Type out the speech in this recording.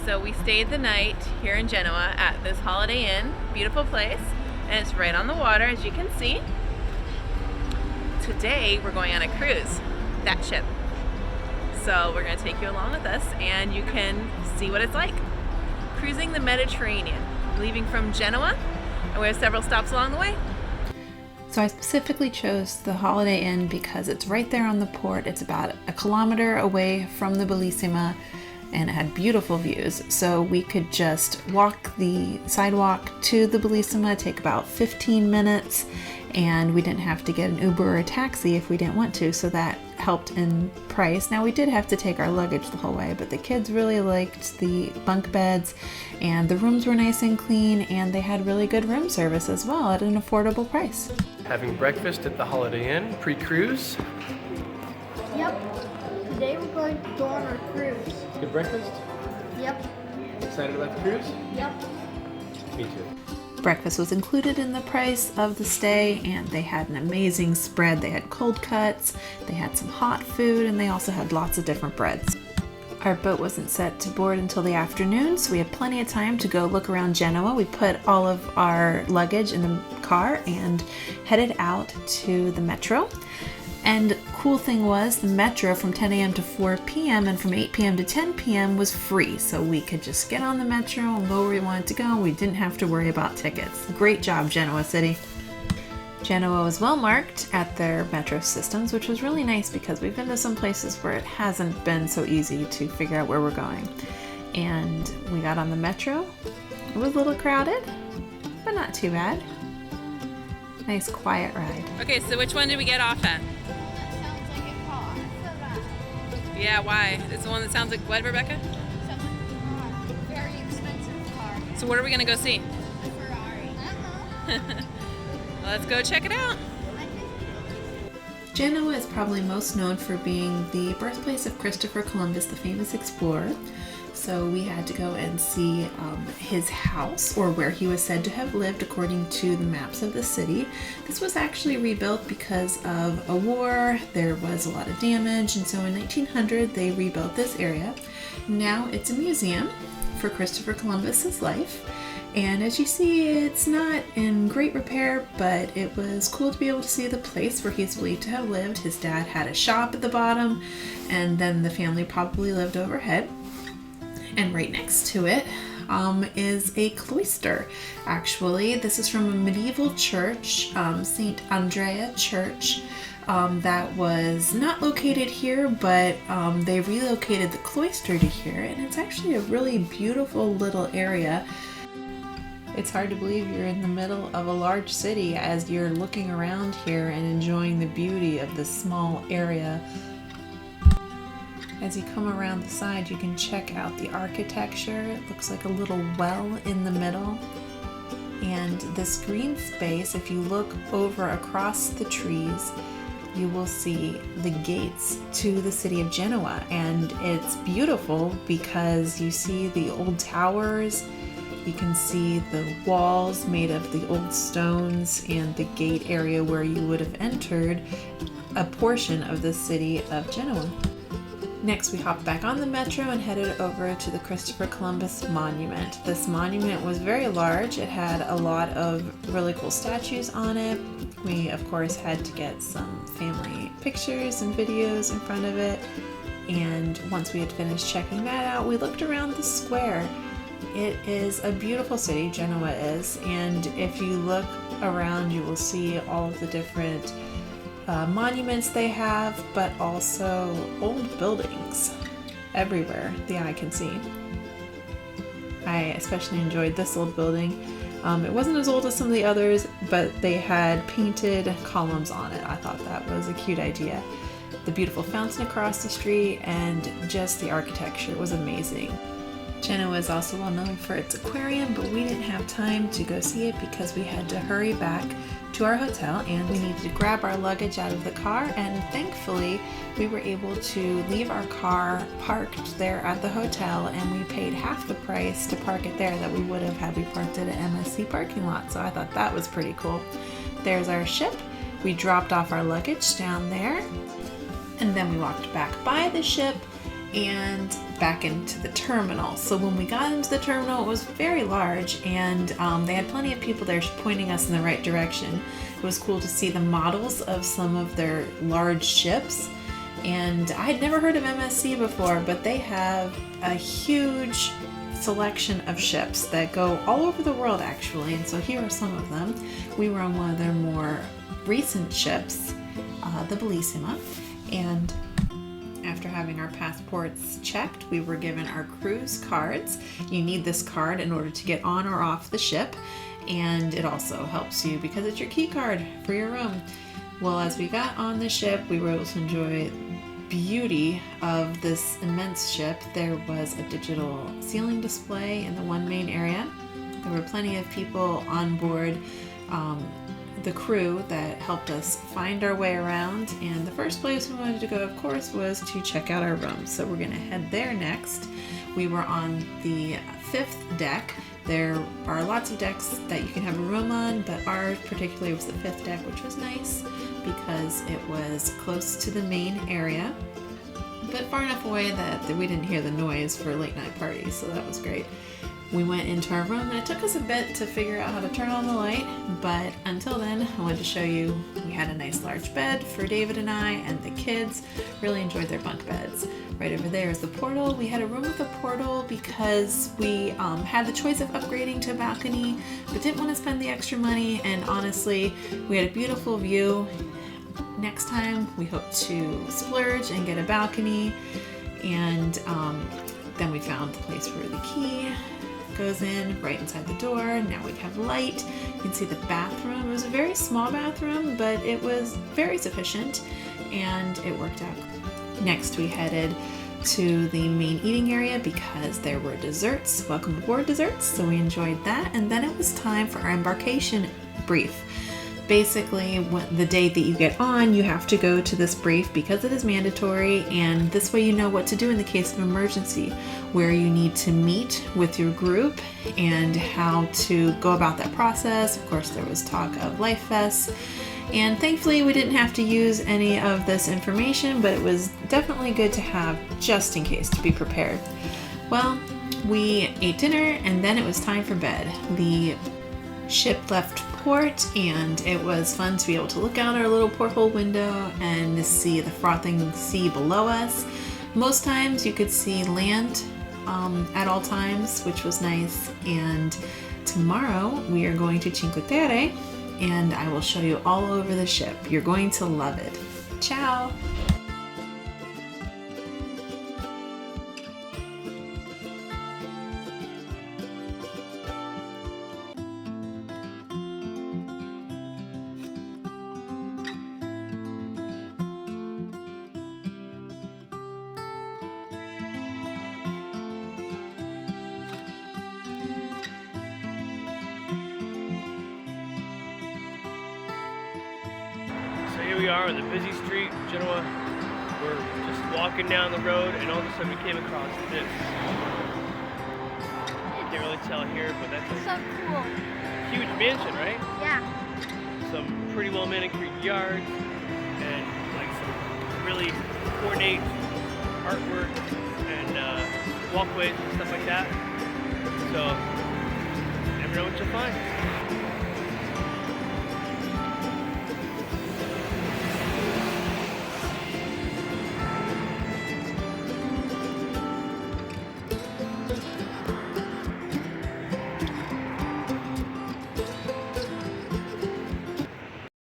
So we stayed the night here in Genoa at this Holiday Inn, beautiful place, and it's right on the water, as you can see. Today we're going on a cruise, that ship. So we're going to take you along with us and you can see what it's like. Cruising the Mediterranean, leaving from Genoa, and we have several stops along the way. So I specifically chose the Holiday Inn because it's right there on the port. It's about a kilometer away from the Belissima and it had beautiful views. So we could just walk the sidewalk to the Belissima, take about 15 minutes, and we didn't have to get an Uber or a taxi if we didn't want to, so that helped in price. Now we did have to take our luggage the whole way, but the kids really liked the bunk beds and the rooms were nice and clean and they had really good room service as well at an affordable price. Having breakfast at the Holiday Inn pre-cruise. Yep. Today we're going to go on our cruise. Good breakfast? Yep. Excited about the cruise? Yep. Me too. Breakfast was included in the price of the stay and they had an amazing spread. They had cold cuts, they had some hot food, and they also had lots of different breads. Our boat wasn't set to board until the afternoon, so we had plenty of time to go look around Genoa. We put all of our luggage in the car and headed out to the metro. And cool thing was the metro from 10 a.m. to 4 p.m. and from 8 p.m. to 10 p.m. was free. So we could just get on the metro and go where we wanted to go. We didn't have to worry about tickets. Great job, Genoa City. Genoa was well marked at their metro systems, which was really nice because we've been to some places where it hasn't been so easy to figure out where we're going. And we got on the metro. It was a little crowded, but not too bad. Nice quiet ride. Okay, so which one did we get off at? That sounds like a car. Yeah, why? It's the one that sounds like what, Rebecca? Sounds like a car. Very expensive car. So what are we gonna go see? A Ferrari. Let's go check it out. Genoa is probably most known for being the birthplace of Christopher Columbus, the famous explorer. So we had to go and see his house, or where he was said to have lived according to the maps of the city. This was actually rebuilt because of a war. There was a lot of damage, and so in 1900 they rebuilt this area. Now it's a museum for Christopher Columbus's life. And as you see, it's not in great repair, but it was cool to be able to see the place where he's believed to have lived. His dad had a shop at the bottom, and then the family probably lived overhead. And right next to it is a cloister. Actually, this is from a medieval church, St. Andrea Church, that was not located here, but they relocated the cloister to here, and it's actually a really beautiful little area. It's hard to believe you're in the middle of a large city as you're looking around here and enjoying the beauty of this small area. As you come around the side, you can check out the architecture. It looks like a little well in the middle. And this green space, if you look over across the trees, you will see the gates to the city of Genoa. And it's beautiful because you see the old towers. You can see the walls made of the old stones and the gate area where you would have entered a portion of the city of Genoa. Next, we hopped back on the metro and headed over to the Christopher Columbus Monument. This monument was very large. It had a lot of really cool statues on it. We, of course, had to get some family pictures and videos in front of it. And once we had finished checking that out, we looked around the square. It is a beautiful city, Genoa is, and if you look around you will see all of the different monuments they have, but also old buildings everywhere the eye can see. I especially enjoyed this old building. It wasn't as old as some of the others, but they had painted columns on it. I thought that was a cute idea. The beautiful fountain across the street and just the architecture was amazing. Genoa is also well known for its aquarium, but we didn't have time to go see it because we had to hurry back to our hotel and we needed to grab our luggage out of the car, and thankfully we were able to leave our car parked there at the hotel, and we paid half the price to park it there that we would have had we parked at an MSC parking lot, so I thought that was pretty cool. There's our ship. We dropped off our luggage down there, and then we walked back by the ship and back into the terminal. So when we got into the terminal, it was very large, and they had plenty of people there pointing us in the right direction. It was cool to see the models of some of their large ships, and I had never heard of MSC before, but they have a huge selection of ships that go all over the world actually, and so here are some of them. We were on one of their more recent ships, the Belissima, and after having our passports checked, we were given our cruise cards. You need this card in order to get on or off the ship, and it also helps you because it's your key card for your room. Well, as we got on the ship, we were able to enjoy beauty of this immense ship. There was a digital ceiling display in the one main area. There were plenty of people on board, the crew that helped us find our way around, and the first place we wanted to go, of course, was to check out our room. So we're gonna head there next. We were on the 5th deck. There are lots of decks that you can have a room on, but ours particularly was the 5th deck, which was nice because it was close to the main area, but far enough away that we didn't hear the noise for late night parties, so that was great. We went into our room, and it took us a bit to figure out how to turn on the light, but until then, I wanted to show you we had a nice large bed for David and I, and the kids really enjoyed their bunk beds. Right over there is the portal. We had a room with a portal because we had the choice of upgrading to a balcony, but didn't want to spend the extra money, and honestly, we had a beautiful view. Next time, we hope to splurge and get a balcony, and then we found the place where the key goes in right inside the door. Now we have light. You can see the bathroom. It was a very small bathroom, but it was very sufficient, and it worked out. Next, we headed to the main eating area because there were desserts, welcome aboard desserts, so we enjoyed that. And then it was time for our embarkation brief. Basically, the day that you get on, you have to go to this brief because it is mandatory, and this way you know what to do in the case of emergency, where you need to meet with your group and how to go about that process. Of course, there was talk of life vests, and thankfully we didn't have to use any of this information, but it was definitely good to have just in case, to be prepared. Well, we ate dinner, and then it was time for bed. The ship left port, and it was fun to be able to look out our little porthole window and see the frothing sea below us. Most times you could see land at all times, which was nice. And tomorrow we are going to Cinque Terre, and I will show you all over the ship. You're going to love it. Ciao! So here we are on the busy street, Genoa. We're just walking down the road, and all of a sudden we came across this. You can't really tell here, but that's So cool. a huge mansion, right? Yeah. Some pretty well manicured yards, and like some really ornate artwork and walkways and stuff like that. So, never know what you'll find.